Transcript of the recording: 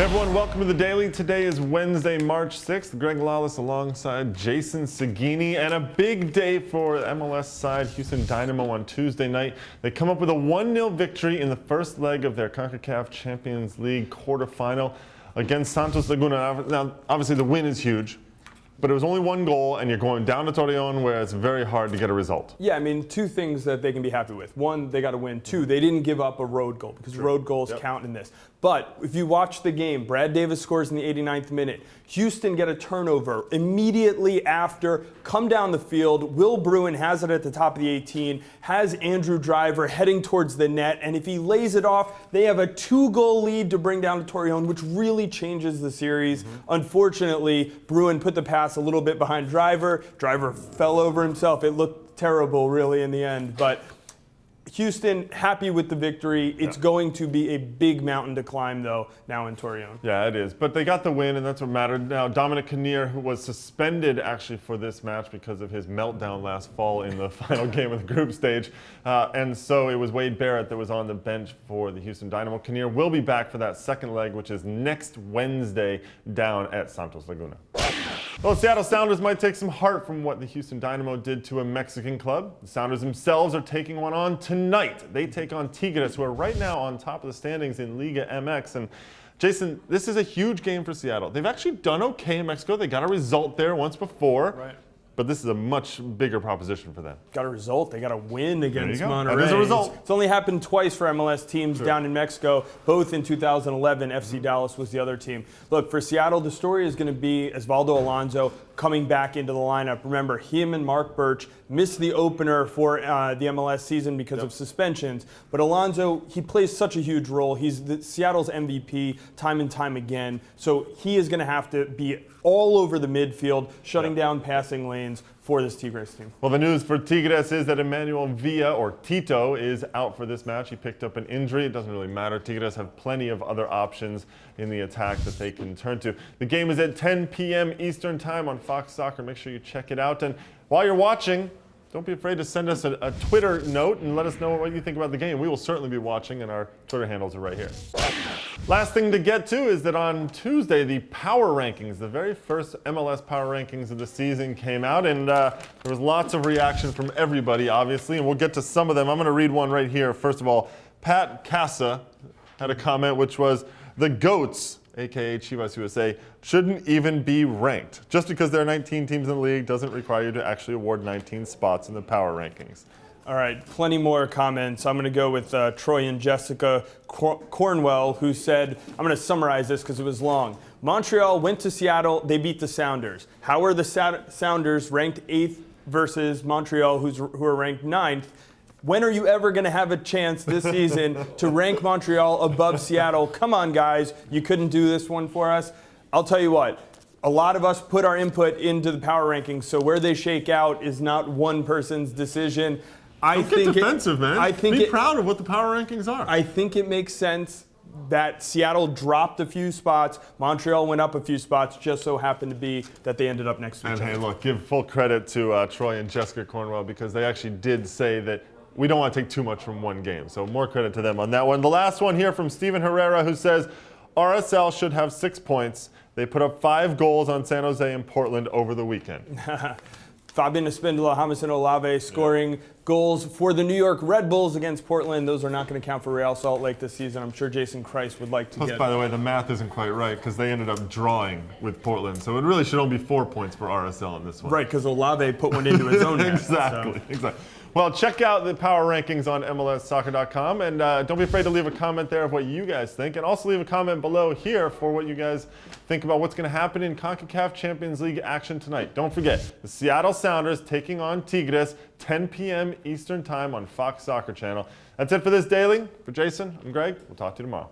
Hey everyone, welcome to the Daily. Today is Wednesday, March 6th. Greg Lawless alongside Jason Seguini, and a big day for the MLS side, Houston Dynamo, on Tuesday night. They come up with a 1-0 victory in the first leg of their CONCACAF Champions League quarterfinal against Santos Laguna. Now, obviously the win is huge, but it was only one goal, and you're going down to Torreon where it's very hard to get a result. Yeah, I mean, two things that they can be happy with. One, they got to win. Two, they didn't give up a road goal because road goals count in this. But if you watch the game, Brad Davis scores in the 89th minute. Houston get a turnover immediately after, come down the field. Will Bruin has it at the top of the 18, has Andrew Driver heading towards the net, and if he lays it off, they have a 2-goal lead to bring down to Torreon, which really changes the series. Unfortunately, Bruin put the pass a little bit behind Driver. Driver fell over himself. It looked terrible, really, in the end. But Houston, happy with the victory. It's going to be a big mountain to climb, though, now in Torreon. Yeah, it is. But they got the win, and that's what mattered. Now, Dominic Kinnear, who was suspended actually for this match because of his meltdown last fall in the final game of the group stage. And so it was Wade Barrett that was on the bench for the Houston Dynamo. Kinnear will be back for that second leg, which is next Wednesday down at Santos Laguna. Well, Seattle Sounders might take some heart from what the Houston Dynamo did to a Mexican club. The Sounders themselves are taking one on tonight. They take on Tigres, who are right now on top of the standings in Liga MX. And Jason, this is a huge game for Seattle. They've actually done okay in Mexico. They got a result there once before. Right. But this is a much bigger proposition for them. Got a result. They got a win against Monterrey. That is a result. It's only happened twice for MLS teams down in Mexico, both in 2011. FC Dallas was the other team. Look, for Seattle, the story is going to be Osvaldo Alonso coming back into the lineup. Remember, him and Mark Birch missed the opener for the MLS season because of suspensions. But Alonso, he plays such a huge role. He's Seattle's MVP time and time again. So he is going to have to be all over the midfield, shutting down passing lanes for this Tigres team. Well, the news for Tigres is that Emmanuel Villa, or Tito, is out for this match. He picked up an injury. It doesn't really matter. Tigres have plenty of other options in the attack that they can turn to. The game is at 10 p.m. Eastern Time on Fox Soccer. Make sure you check it out. And while you're watching, don't be afraid to send us a Twitter note and let us know what you think about the game. We will certainly be watching, and our Twitter handles are right here. Last thing to get to is that on Tuesday, the Power Rankings, the very first MLS Power Rankings of the season, came out, and there was lots of reaction from everybody, obviously, and we'll get to some of them. I'm going to read one right here. First of all, Pat Casa had a comment which was, "The GOATs, aka Chivas USA, shouldn't even be ranked. Just because there are 19 teams in the league doesn't require you to actually award 19 spots in the Power Rankings." All right, plenty more comments. I'm going to go with Troy and Jessica Cornwell, who said, I'm going to summarize this because it was long. Montreal went to Seattle, they beat the Sounders. How are the Sounders ranked 8th versus Montreal, who are ranked 9th? When are you ever going to have a chance this season to rank Montreal above Seattle? Come on, guys. You couldn't do this one for us. I'll tell you what. A lot of us put our input into the power rankings, so where they shake out is not one person's decision. Don't get defensive, man. Be proud of what the power rankings are. I think it makes sense that Seattle dropped a few spots, Montreal went up a few spots, just so happened to be that they ended up next to each other. And hey, look, give full credit to Troy and Jessica Cornwell, because they actually did say that we don't want to take too much from one game. So more credit to them on that one. The last one here from Steven Herrera, who says, RSL should have 6 points. They put up 5 goals on San Jose and Portland over the weekend. Fabian Espindola, Jameson Olave scoring goals for the New York Red Bulls against Portland. Those are not going to count for Real Salt Lake this season. I'm sure Jason Christ would like to Plus, get. by the way, the math isn't quite right because they ended up drawing with Portland. So it really should only be 4 points for RSL in this one. Right, because Olave put one into his own net. Exactly. Well, check out the power rankings on MLSsoccer.com, and don't be afraid to leave a comment there of what you guys think, and also leave a comment below here for what you guys think about what's going to happen in CONCACAF Champions League action tonight. Don't forget, the Seattle Sounders taking on Tigres, 10 p.m. Eastern Time on Fox Soccer Channel. That's it for this Daily. For Jason, I'm Greg. We'll talk to you tomorrow.